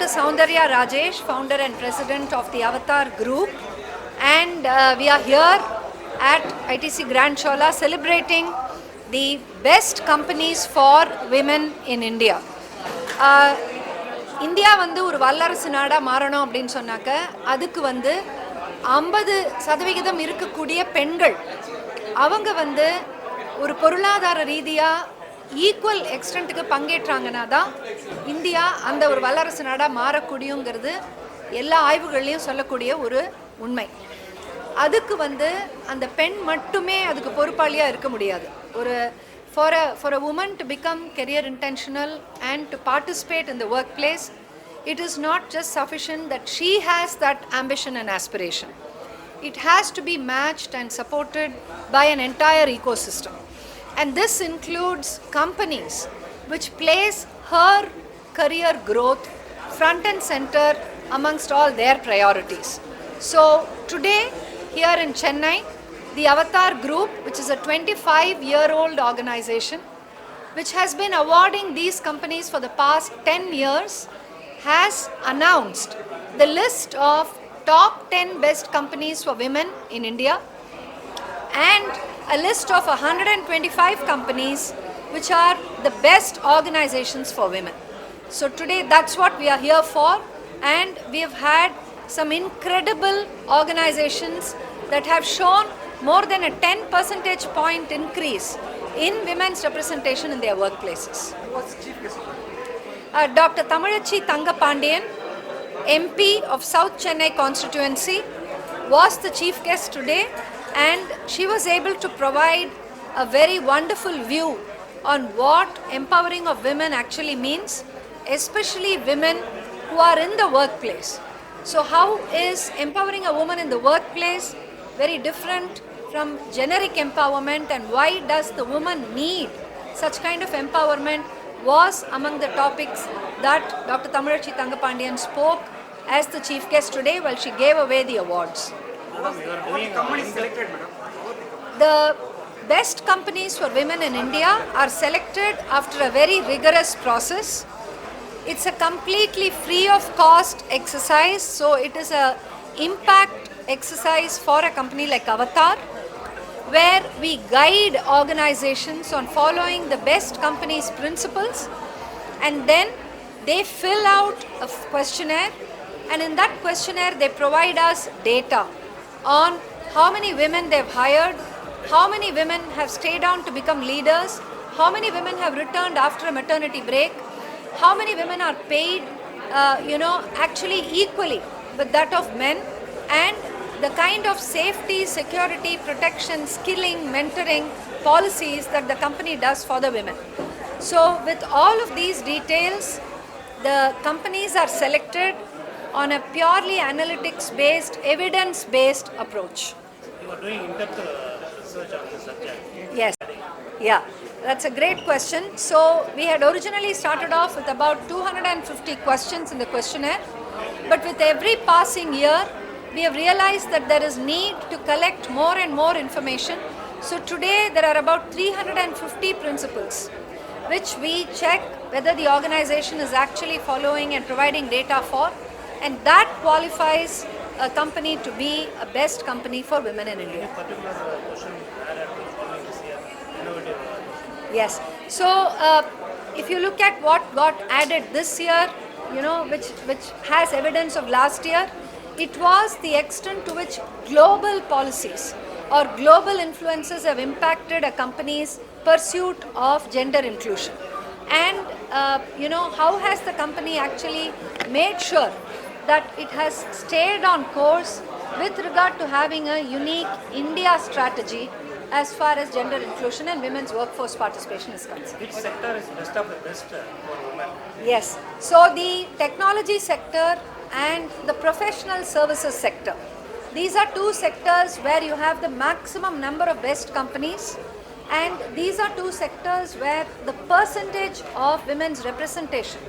Soundarya Rajesh, founder and president of the Avatar Group, and we are here at ITC Grand Chola celebrating the best companies for women in India. India வந்து ஒரு வல்லரசு நாடாக மாறணும் அப்படின்னு சொன்னாக்க அதுக்கு வந்து 50% இருக்கக்கூடிய பெண்கள் அவங்க வந்து ஒரு பொருளாதார ரீதியாக ஈக்குவல் எக்ஸ்டென்ட்டுக்கு பங்கேற்றாங்கன்னா தான் இந்தியா அந்த ஒரு வல்லரசு நாடாக மாறக்கூடியங்கிறது எல்லா ஆய்வுகள்லையும் சொல்லக்கூடிய ஒரு உண்மை. அதுக்கு வந்து அந்த பெண் மட்டுமே அதுக்கு பொறுப்பாளியாக இருக்க முடியாது. ஒரு for a woman to become career intentional and to participate in the workplace, it is not just sufficient that she has that ambition and aspiration. It has to be matched and supported by an entire ecosystem. And this includes companies which place her career growth front and center amongst all their priorities. So today here in Chennai, the Avatar Group, which is a 25-year-old organization, which has been awarding these companies for the past 10 years, has announced the list of top 10 best companies for women in India and a list of 125 companies which are the best organizations for women. So today that's what we are here for, and we have had some incredible organizations that have shown more than a 10 percentage point increase in women's representation in their workplaces. What's the chief guest? Dr. Tamazhachi Thangapandiyan, MP of South Chennai constituency, was the chief guest today, and she was able to provide a very wonderful view on what empowering of women actually means, especially women who are in the workplace. So how is empowering a woman in the workplace very different from generic empowerment, and why does the woman need such kind of empowerment was among the topics that Dr. Tamazhachi Thangapandiyan spoke as the chief guest today while she gave away the awards. What companies selected, madam? The best companies for women in India are selected after a very rigorous process. It's a completely free of cost exercise, so it is a impact exercise for a company like Avatar, where we guide organizations on following the best companies' principles, and then they fill out a questionnaire, and in that questionnaire they provide us data on how many women they've hired, how many women have stayed on to become leaders, how many women have returned after a maternity break, how many women are paid actually equally with that of men, and the kind of safety, security, protection, skilling, mentoring policies that the company does for the women. So with all of these details, the companies are selected on a purely analytics-based, evidence-based approach. You are doing in-depth research on this subject. Yes. Yeah, that's a great question. So we had originally started off with about 250 questions in the questionnaire, but with every passing year, we have realized that there is need to collect more and more information. So today there are about 350 principles which we check whether the organization is actually following and providing data for, and that qualifies a company to be a best company for women in India. Any particular question added to following this year? Innovative. Yes. So if you look at what got added this year, which has evidence of last year, it was the extent to which global policies or global influences have impacted a company's pursuit of gender inclusion. And, how has the company actually made sure that it has stayed on course with regard to having a unique India strategy as far as gender inclusion and women's workforce participation is concerned. Which sector is best of the best for women? Yes. So the technology sector and the professional services sector. These are two sectors where you have the maximum number of best companies, and these are two sectors where the percentage of women's representation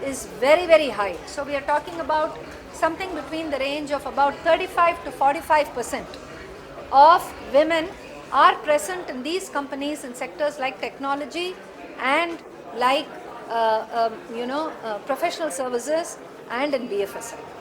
is very, very high. So we are talking about something between the range of about 35 to 45% of women are present in these companies in sectors like technology and like professional services and in BFSI.